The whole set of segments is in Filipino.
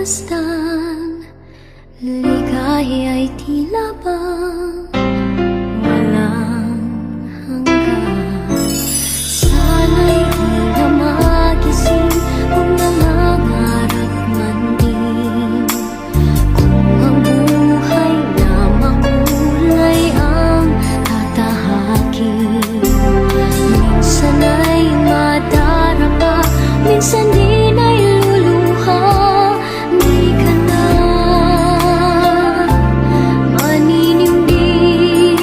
masdan, ligaya'y tila bang walang hanggan. Sana'y di na magising kung nangangarap man din, kung ang buhay na makulay ang tatahakin. Minsan ay madarapa, minsan din ay luluha. Di ka na maninindig,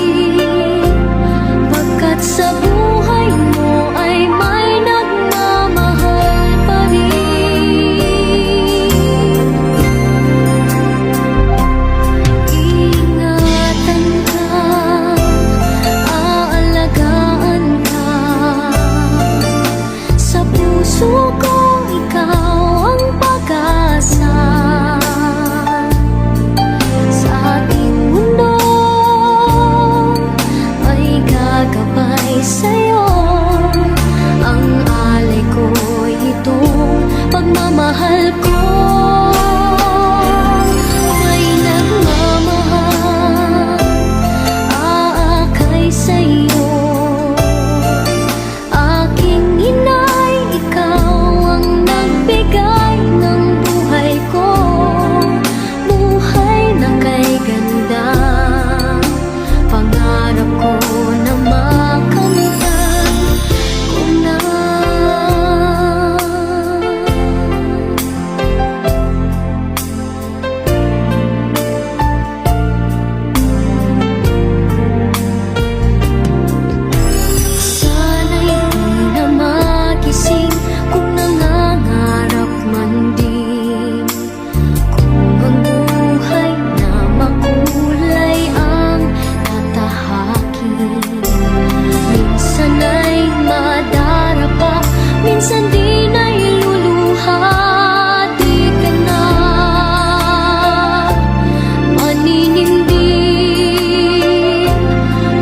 pagkat sa buhay mo ay may nagmamahal pa rin. Ingatan ka, aalagaan ka, sa puso ko ikaw ang pag-asa. Sa ating mundo ay gagabay sa'yo, ang alay ko'y itong pagmamahal ko. May nagmamahal, aakay sa'yo. Aking inay, ikaw ang nagbigay ng buhay ko, buhay na kay ganda. Pangarap ko na makamtan ko na. Sana'y di na magising kung nangangarap man din, kung ang buhay na makulay ang tatahakin. Minsan ay madarapa, minsan din ay luluha. Di ka na maninindig,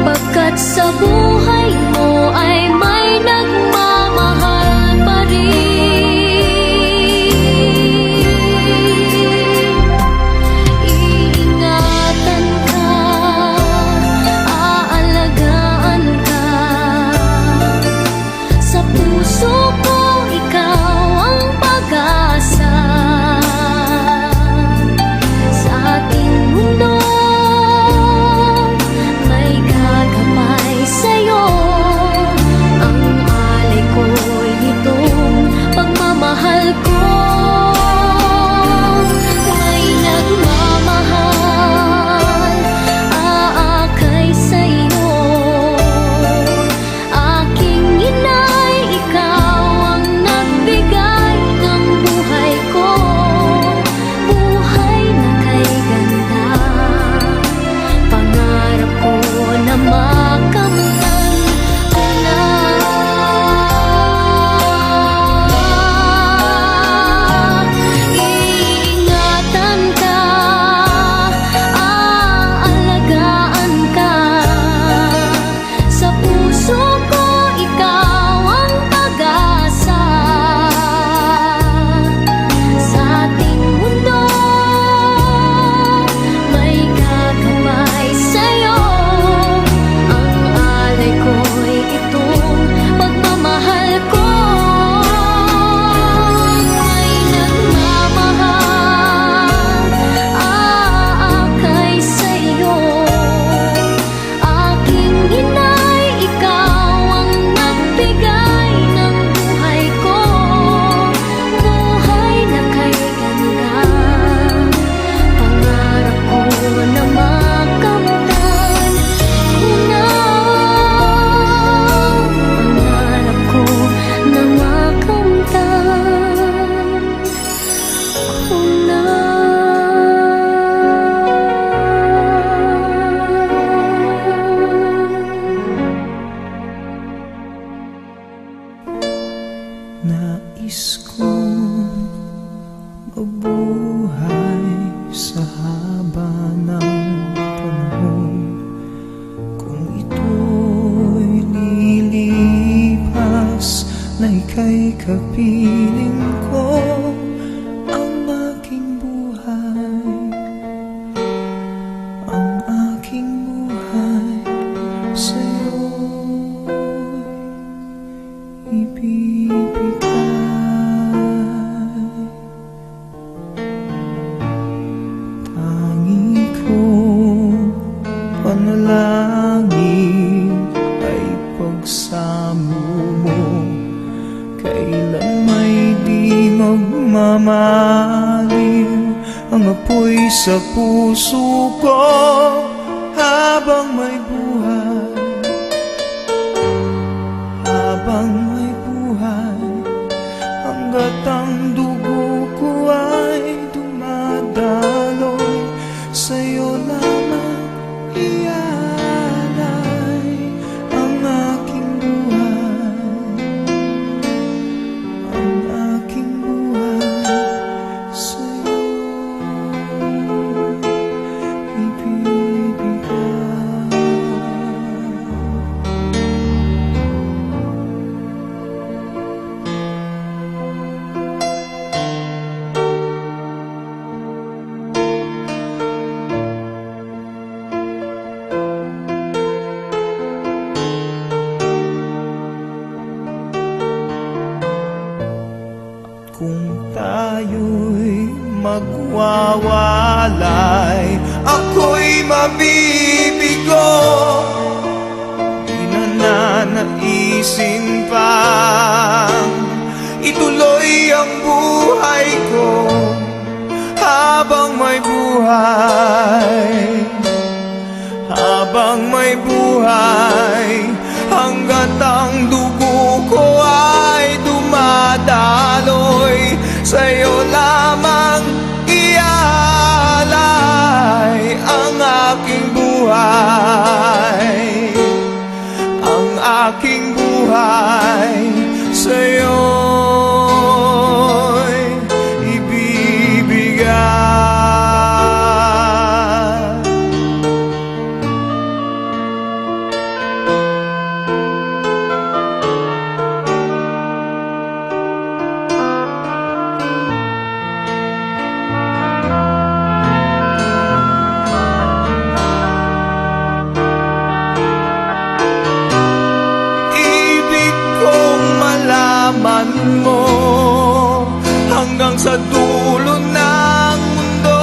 pagkat sa buhay mo ay may nagmamahal pa rin. Iingatan ka, aalagaan ka, sa puso ko ikaw ang pag-asa. Sa ating mundo may gagabay sa'yo, ang alay ko'y itong pagmamahal ko. May nagmamahal, aakay sa'yo. Aking inay, ikaw ang nagbigay ng buhay ko, buhay na kay ganda. Pangarap ko na makamtan ko na. Iingatan ka, aalagaan ka, sa puso ko ikaw ang pag-asa. Sa ating mundo may gagabay sa'yo, ang alay ko'y itong pagmamahal ko. May nagmamahal, aakay sa'yo. Aking inay, ikaw ang nagbigay ng buhay ko, buhay na kay ganda. Pangarap ko na makamtan ko na. Pangarap ko na makamtan ko na. Nais kong mabuhay sa haba ng panahon, kung ito'y lilipas na ika'y kapiling ko. Ang aking buhay ang apoy sa puso ko habang may buhay. Habang may buhay, hanggat ang dugo ko ay dumadaloy, sa'yo lamang ialay ang aking buhay. Ang aking buhay sa'yo ibibigay. Kung tayo'y magwawalay, ako'y mabibigo. Di na nanaisin pang ituloy ang buhay ko habang may buhay. Habang may buhay, hanggat ang dugo ko ay dumadaloy, sa'yo lamang ialay ang aking buhay. Ang aking buhay sa'yo'y ibibigay. Malaman mo hanggang sa dulo ng mundo,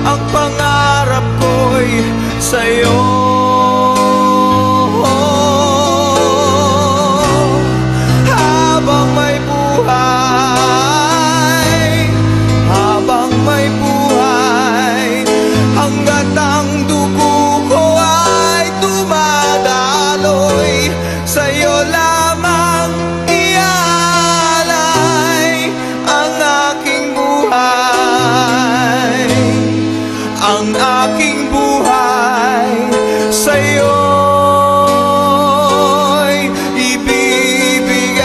ang pangarap ko'y sa'yo. Habang may buhay, habang may buhay, hanggat ang dugo ko ay dumadaloy, sa'yo lamang ialay ang aking buhay. Ang aking buhay sa'yo'y ibibigay.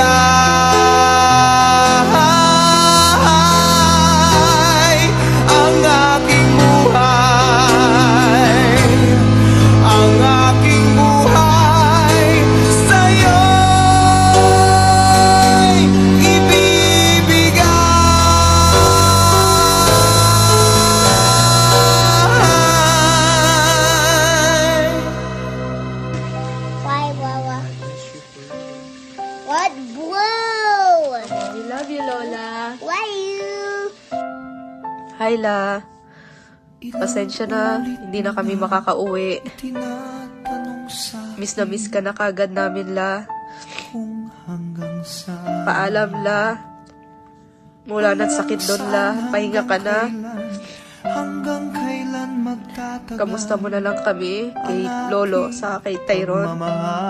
Ang aking buhay, ang aking buhay sa'yo'y ibibigay. Why, Wawa? What? Blue! We love you, Lola. Why you? Hi, La. Pasensya na, hindi na kami makakauwi. Tinatanong sa Miss na miss ka na kagad namin, La. kung hanggang sa Paalam, La. Mula na't sakit doon, La. Pahinga ka na. hanggang kailan magtatagal. Kamusta mo na lang kami kay Lolo sa kay Tyrone,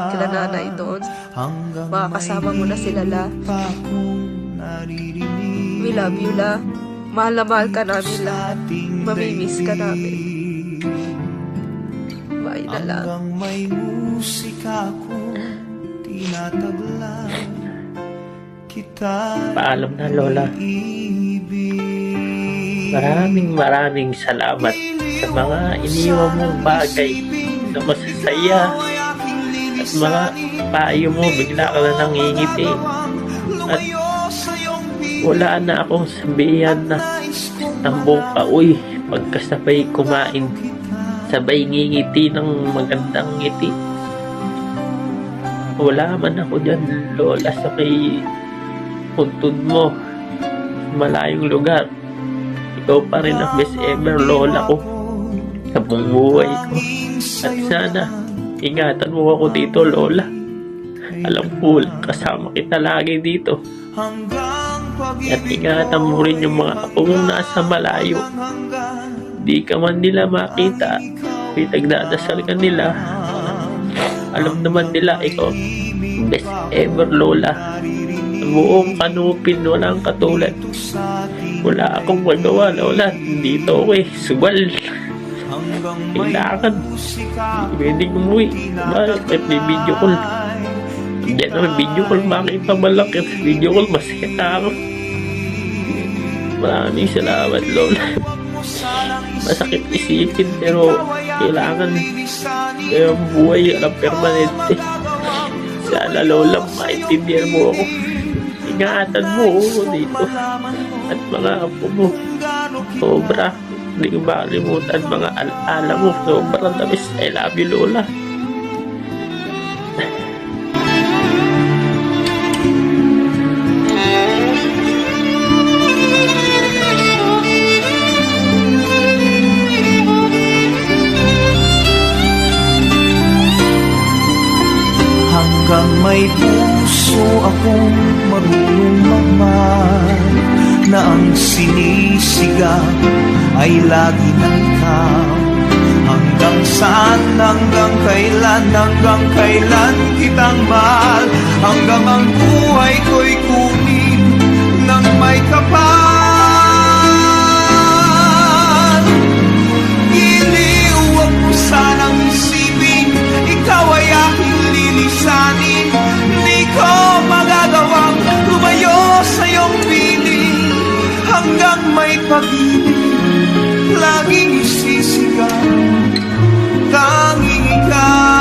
kila nanay doon. Hanggang Makakasama mo na sila, La. pa akong naririnig We love you, La. Mahal na mahal ka namin, La. ating Mamimiss ka namin. daigdig. Bye na lang. Hanggang may musika ko tinataglan kita. Paalam na, Lola. Maraming salamat sa mga iniwan mong bagay na masasaya at mga payo mo, bigla ka na nangingiti at wala na akong sabihan na tambong pauwi pagkasabay kumain, sabay ngingiti ng magandang ngiti. Wala man ako dyan, Lola, sa may puntod mo, malayong lugar. Ikaw pa rin ang best ever, Lola ko, sa buong buhay ko. At sana, ingatan mo ako dito, Lola. Alam ko, kasama kita lagi dito. Hanggang at ingatan mo rin yung mga apo mong nasa malayo. Di ka man nila makita, pinagdadasal ka nila. Alam naman nila ikaw best ever lola. Buong kanupin, walang katulad. Wala akong magawa, lola. Dito ako subal. Kailangan pwedeng umuwi. Bakit may video call? Hindi naman video call, makita malaki. Video call, masaya ako. Maraming salamat, lola. Masakit isipin, pero kailangan yung buhay alam permanente. Sana, lola, maintindihan mo ako. Ingatan mo ako dito at mga apo mo. Sobra, hindi ko makalimutan mga alaala mo. Sobrang tamis. I love you, lola. Hanggang may puso akong marunong magmahal, na ang sinisigaw ay lagi ng ikaw. Hanggang saan, hanggang kailan kitang mahal, hanggang ang buhay ko'y kunin ng may kapal. Iliw, huwag mo sanang isipin, ikaw ay aking lilisanin. Di ko magagawang lumayo sa iyong piling, hanggang may pag-ibig laging isisigaw, tanging ikaw.